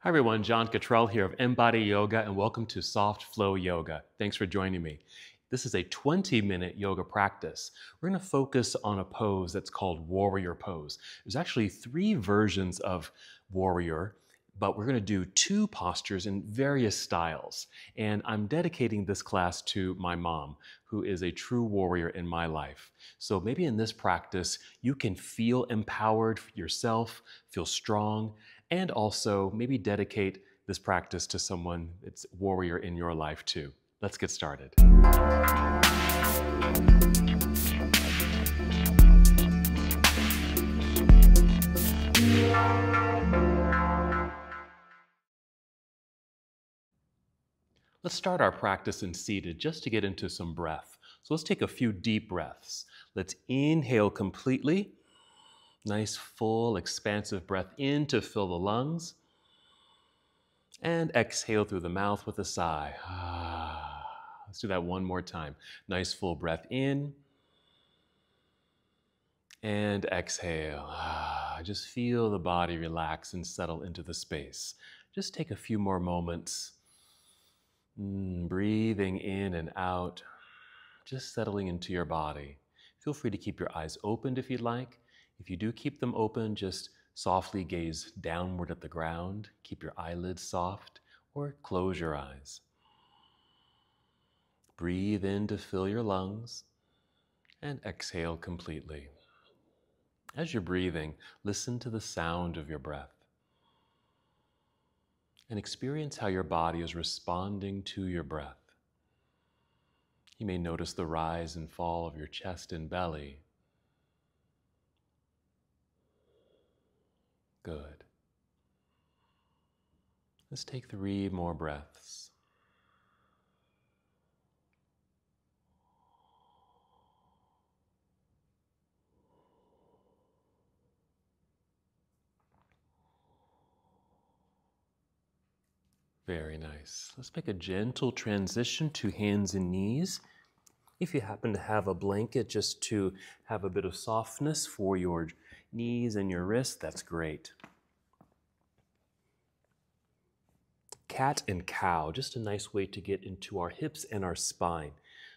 Hi everyone, John Cottrell here of MBODY Yoga and welcome to Soft Flow Yoga. Thanks for joining me. This is a 20-minute yoga practice. We're going to focus on a pose that's called warrior pose. There's actually 3 versions of warrior, but we're going to do 2 postures in various styles. And I'm dedicating this class to my mom, who is a true warrior in my life. So maybe in this practice, you can feel empowered yourself, feel strong, and also maybe dedicate this practice to someone that's warrior in your life too. Let's get started. Let's start our practice in seated just to get into some breath. So let's take a few deep breaths. Let's inhale completely. Nice, full, expansive breath in to fill the lungs. And exhale through the mouth with a sigh. Let's do that one more time. Nice, full breath in. And exhale. Just feel the body relax and settle into the space. Just take a few more moments. Breathing in and out. Just settling into your body. Feel free to keep your eyes opened if you'd like. If you do keep them open, just softly gaze downward at the ground. Keep your eyelids soft or close your eyes. Breathe in to fill your lungs and exhale completely. As you're breathing, listen to the sound of your breath and experience how your body is responding to your breath. You may notice the rise and fall of your chest and belly. Good. Let's take 3 more breaths. Very nice. Let's make a gentle transition to hands and knees. If you happen to have a blanket just to have a bit of softness for your knees and your wrists, that's great. Cat and cow, just a nice way to get into our hips and our spine.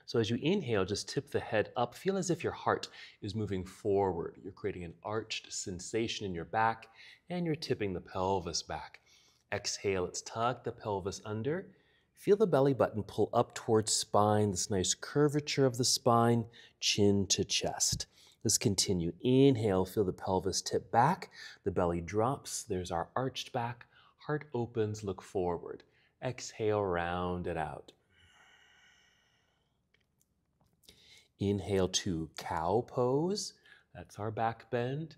So as you inhale, just tip the head up. Feel as if your heart is moving forward. You're creating an arched sensation in your back, and you're tipping the pelvis back. Exhale, let's tuck the pelvis under. Feel the belly button pull up towards spine, this nice curvature of the spine, chin to chest. Let's continue. Inhale, feel the pelvis tip back. The belly drops. There's our arched back. Heart opens, look forward. Exhale, round it out. Inhale to cow pose. That's our back bend.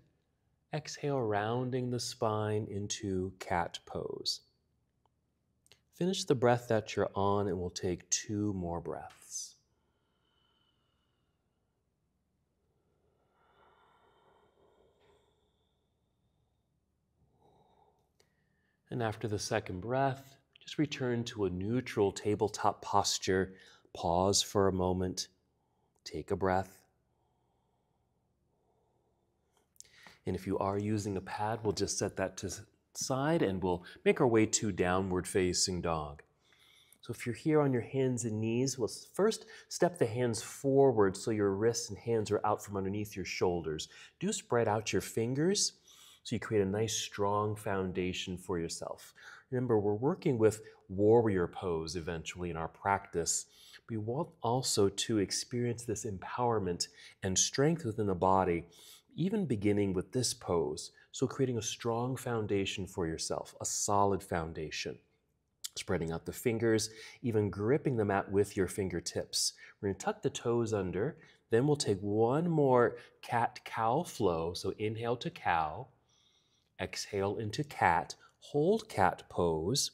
Exhale, rounding the spine into cat pose. Finish the breath that you're on and we'll take 2 more breaths. And after the second breath, just return to a neutral tabletop posture. Pause for a moment. Take a breath. And if you are using a pad, we'll just set that to the side and we'll make our way to downward facing dog. So if you're here on your hands and knees, we'll first step the hands forward so your wrists and hands are out from underneath your shoulders. Do spread out your fingers so you create a nice strong foundation for yourself. Remember, we're working with warrior pose eventually in our practice. We want also to experience this empowerment and strength within the body, even beginning with this pose. So creating a strong foundation for yourself, a solid foundation. Spreading out the fingers, even gripping the mat with your fingertips. We're going to tuck the toes under. Then we'll take 1 more cat-cow flow. So inhale to cow. Exhale into cat. Hold cat pose.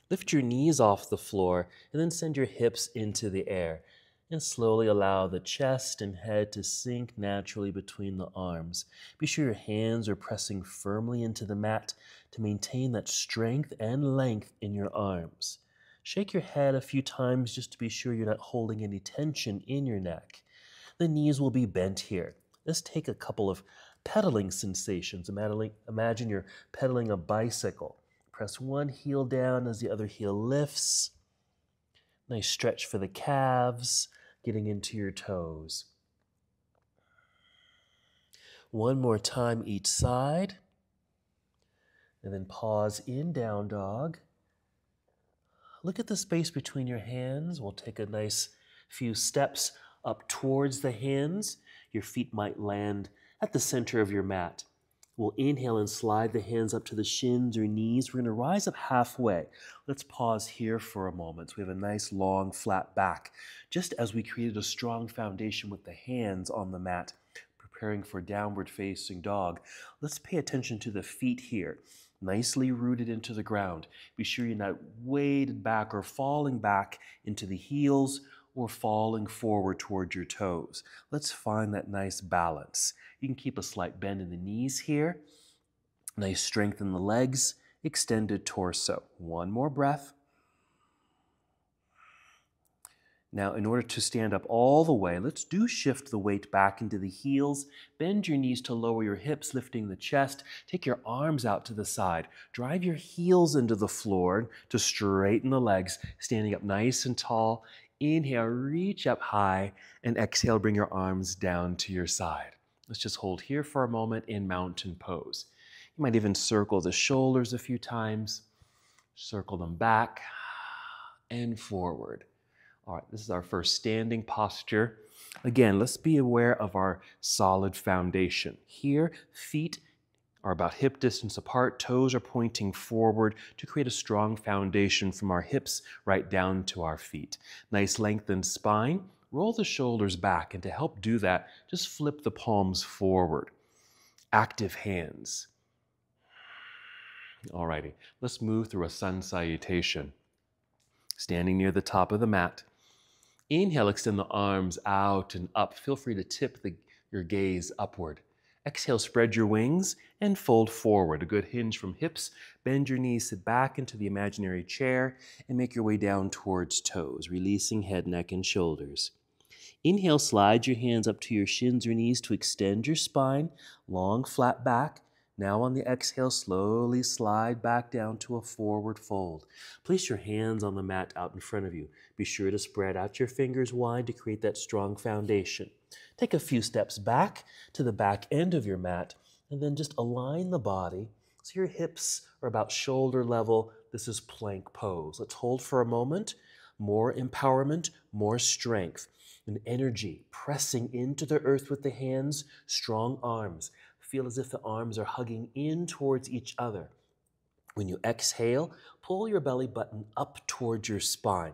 Lift your knees off the floor and then send your hips into the air. And slowly allow the chest and head to sink naturally between the arms. Be sure your hands are pressing firmly into the mat to maintain that strength and length in your arms. Shake your head a few times just to be sure you're not holding any tension in your neck. The knees will be bent here. Let's take a couple of pedaling sensations. Imagine you're pedaling a bicycle. Press one heel down as the other heel lifts. Nice stretch for the calves, getting into your toes. One more time each side. And then pause in down dog. Look at the space between your hands. We'll take a nice few steps up towards the hands. Your feet might land at the center of your mat. We'll inhale and slide the hands up to the shins or knees. We're going to rise up halfway. Let's pause here for a moment. So we have a nice long flat back, just as we created a strong foundation with the hands on the mat, preparing for downward facing dog. Let's pay attention to the feet here. Nicely rooted into the ground. Be sure you're not weighted back or falling back into the heels or falling forward toward your toes. Let's find that nice balance. You can keep a slight bend in the knees here. Nice strength in the legs, extended torso. One more breath. Now, in order to stand up all the way, let's shift the weight back into the heels. Bend your knees to lower your hips, lifting the chest. Take your arms out to the side. Drive your heels into the floor to straighten the legs, standing up nice and tall. Inhale, reach up high, and exhale, bring your arms down to your side. Let's just hold here for a moment in mountain pose. You might even circle the shoulders a few times. Circle them back and forward. All right, this is our first standing posture. Again, let's be aware of our solid foundation. Here, feet are about hip distance apart, toes are pointing forward to create a strong foundation from our hips right down to our feet. Nice lengthened spine. Roll the shoulders back, and to help do that, just flip the palms forward. Active hands. All righty, let's move through a sun salutation. Standing near the top of the mat. Inhale, extend the arms out and up. Feel free to tip your gaze upward. Exhale, spread your wings and fold forward. A good hinge from hips. Bend your knees, sit back into the imaginary chair, and make your way down towards toes, releasing head, neck, and shoulders. Inhale, slide your hands up to your shins or knees to extend your spine. Long, flat back. Now on the exhale, slowly slide back down to a forward fold. Place your hands on the mat out in front of you. Be sure to spread out your fingers wide to create that strong foundation. Take a few steps back to the back end of your mat, and then just align the body so your hips are about shoulder level. This is plank pose. Let's hold for a moment. More empowerment, more strength, and energy pressing into the earth with the hands, strong arms. Feel as if the arms are hugging in towards each other. When you exhale, pull your belly button up towards your spine.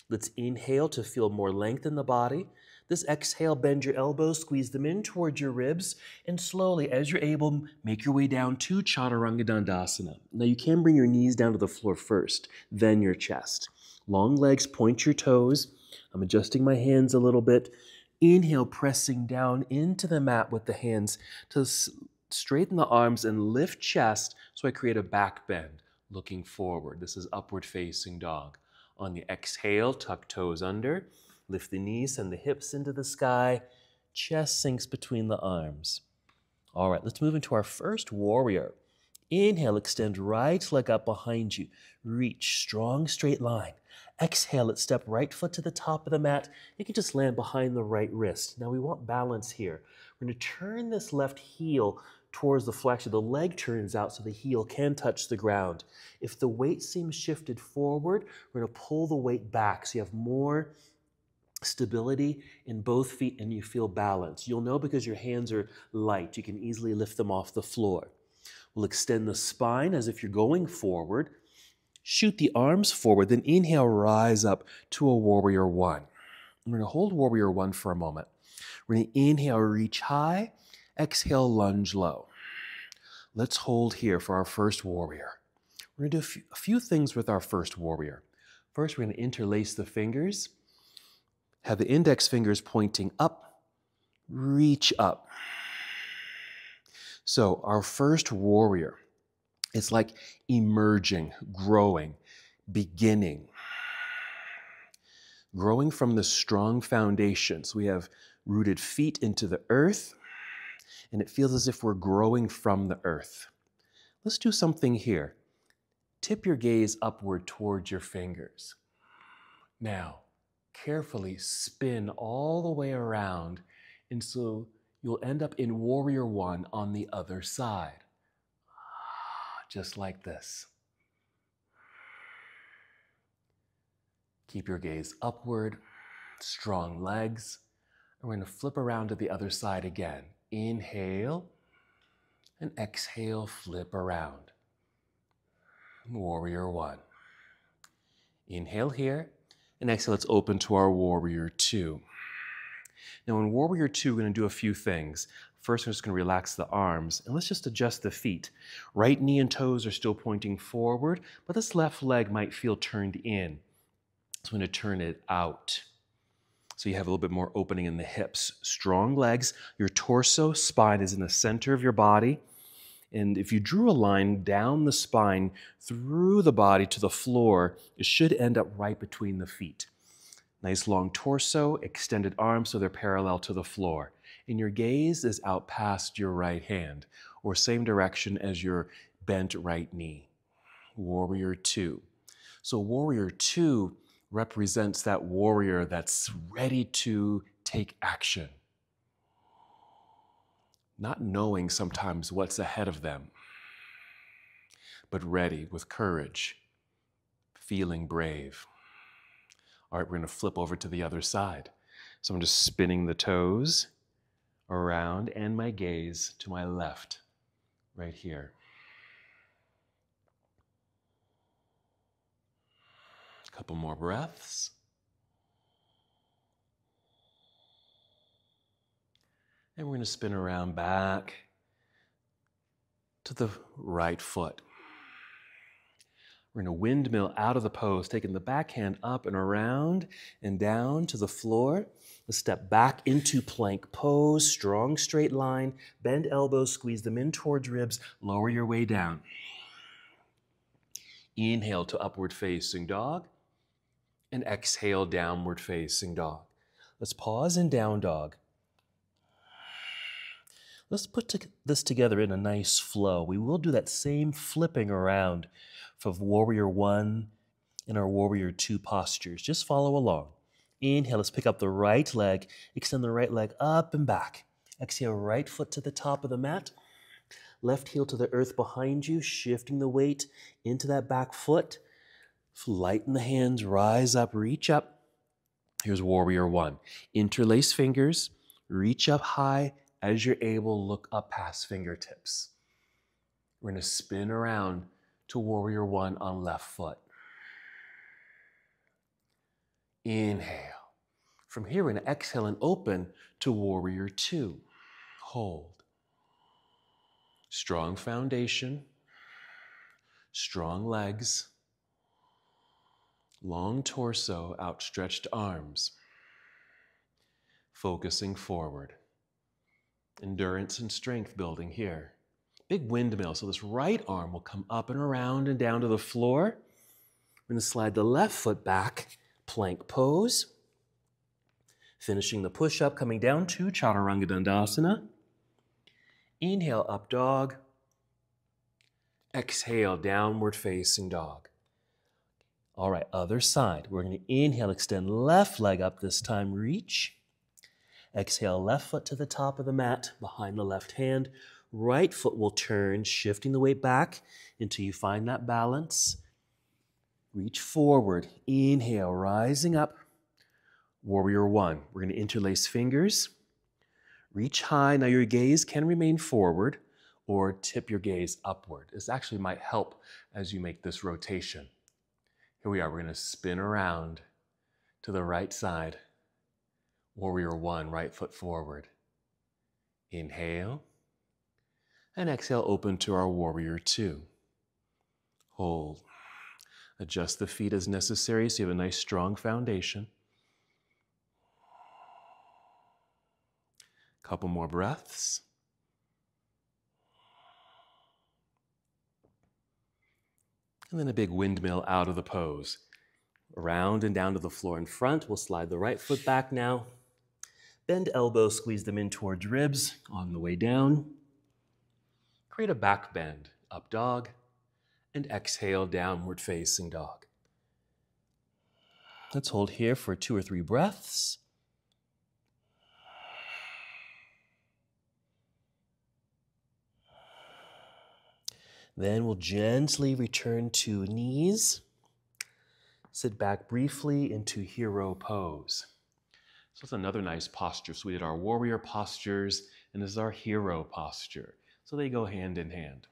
Let's inhale to feel more length in the body. This exhale, bend your elbows, squeeze them in towards your ribs, and slowly, as you're able, make your way down to Chaturanga Dandasana. Now you can bring your knees down to the floor first, then your chest. Long legs, point your toes. I'm adjusting my hands a little bit. Inhale, pressing down into the mat with the hands to straighten the arms and lift chest so I create a back bend, looking forward. This is upward facing dog. On the exhale, tuck toes under, lift the knees, send the hips into the sky, chest sinks between the arms. All right, let's move into our first warrior. Inhale, extend right leg up behind you. Reach, strong straight line. Exhale, let's step right foot to the top of the mat. You can just land behind the right wrist. Now we want balance here. We're going to turn this left heel towards the flexion. The leg turns out so the heel can touch the ground. If the weight seems shifted forward, we're going to pull the weight back so you have more stability in both feet and you feel balance. You'll know because your hands are light. You can easily lift them off the floor. We'll extend the spine as if you're going forward. Shoot the arms forward, then inhale, rise up to a warrior one. We're going to hold warrior one for a moment. We're going to inhale, reach high, exhale, lunge low. Let's hold here for our first warrior. We're going to do a few things with our first warrior. First, we're going to interlace the fingers. Have the index fingers pointing up, reach up. So our first warrior, it's like emerging, growing, beginning. Growing from the strong foundations. We have rooted feet into the earth, and it feels as if we're growing from the earth. Let's do something here. Tip your gaze upward towards your fingers. Now, carefully spin all the way around, and so you'll end up in Warrior One on the other side. Just like this. Keep your gaze upward, strong legs. And we're going to flip around to the other side again. Inhale, and exhale, flip around. Warrior One. Inhale here, and exhale, let's open to our Warrior Two. Now in Warrior Two, we're going to do a few things. First, we're just going to relax the arms, and let's just adjust the feet. Right knee and toes are still pointing forward, but this left leg might feel turned in. So I'm going to turn it out. So you have a little bit more opening in the hips. Strong legs. Your torso, spine is in the center of your body. And if you drew a line down the spine through the body to the floor, it should end up right between the feet. Nice long torso, extended arms so they're parallel to the floor. And your gaze is out past your right hand, or same direction as your bent right knee. Warrior Two. So Warrior Two represents that warrior that's ready to take action. Not knowing sometimes what's ahead of them, but ready with courage, feeling brave. All right, we're going to flip over to the other side. So I'm just spinning the toes around and my gaze to my left, right here. A couple more breaths. And we're going to spin around back to the right foot. We're going to windmill out of the pose, taking the back hand up and around and down to the floor. Let's step back into plank pose, strong straight line, bend elbows, squeeze them in towards ribs, lower your way down. Inhale to upward facing dog, and exhale, downward facing dog. Let's pause in down dog. Let's put this together in a nice flow. We will do that same flipping around for Warrior One and our Warrior Two postures. Just follow along. Inhale, let's pick up the right leg, extend the right leg up and back. Exhale, right foot to the top of the mat. Left heel to the earth behind you, shifting the weight into that back foot. Lighten the hands, rise up, reach up. Here's Warrior One. Interlace fingers, reach up high. As you're able, look up past fingertips. We're going to spin around to Warrior One on left foot. Inhale. From here, we're going to exhale and open to Warrior Two. Hold. Strong foundation, strong legs, long torso, outstretched arms. Focusing forward. Endurance and strength building here. Big windmill, so this right arm will come up and around and down to the floor. We're going to slide the left foot back, plank pose. Finishing the push-up, coming down to Chaturanga Dandasana. Inhale, up dog. Exhale, downward facing dog. All right, other side. We're going to inhale, extend left leg up this time, reach. Exhale, left foot to the top of the mat, behind the left hand. Right foot will turn, shifting the weight back until you find that balance. Reach forward. Inhale, rising up. Warrior One. We're going to interlace fingers. Reach high. Now your gaze can remain forward or tip your gaze upward. This actually might help as you make this rotation. Here we are. We're going to spin around to the right side. Warrior One, right foot forward. Inhale. And exhale, open to our Warrior Two. Hold. Adjust the feet as necessary so you have a nice strong foundation. Couple more breaths. And then a big windmill out of the pose. Around and down to the floor in front. We'll slide the right foot back now. Bend elbows, squeeze them in towards ribs on the way down. Create a back bend, up dog, and exhale, downward facing dog. Let's hold here for 2 or 3 breaths. Then we'll gently return to knees. Sit back briefly into hero pose. So it's another nice posture. So we did our warrior postures, and this is our hero posture. So they go hand in hand.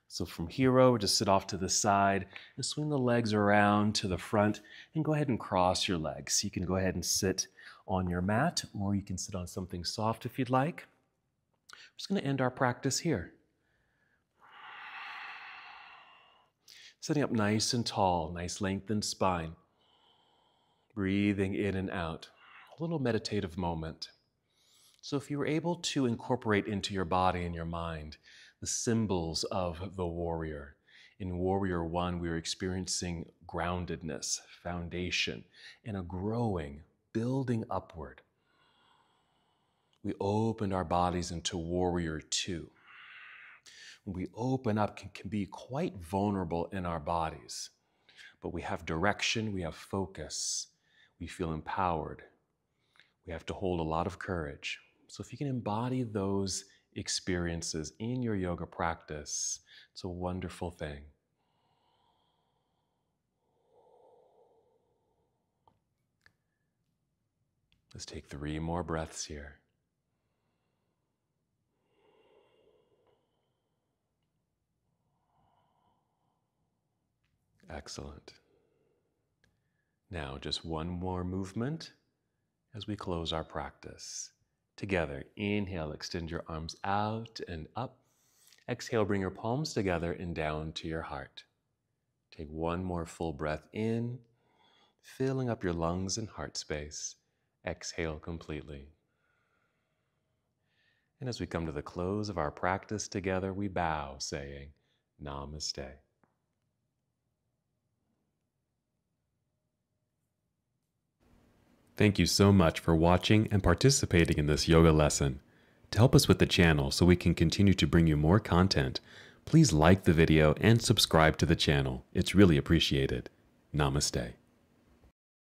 So from hero, just sit off to the side and swing the legs around to the front and go ahead and cross your legs. So you can go ahead and sit on your mat, or you can sit on something soft if you'd like. We're just going to end our practice here. Sitting up nice and tall, nice lengthened spine. Breathing in and out. A little meditative moment. So if you were able to incorporate into your body and your mind the symbols of the warrior. In Warrior 1, we were experiencing groundedness, foundation, and a growing, building upward. We opened our bodies into Warrior 2. When we open up, can be quite vulnerable in our bodies. But we have direction, we have focus, we feel empowered. We have to hold a lot of courage. So if you can embody those experiences in your yoga practice, it's a wonderful thing. Let's take 3 more breaths here. Excellent. Now just one more movement as we close our practice. Together, inhale, extend your arms out and up. Exhale, bring your palms together and down to your heart. Take one more full breath in, filling up your lungs and heart space. Exhale completely. And as we come to the close of our practice together, we bow, saying, Namaste. Thank you so much for watching and participating in this yoga lesson. To help us with the channel so we can continue to bring you more content, please like the video and subscribe to the channel. It's really appreciated. Namaste.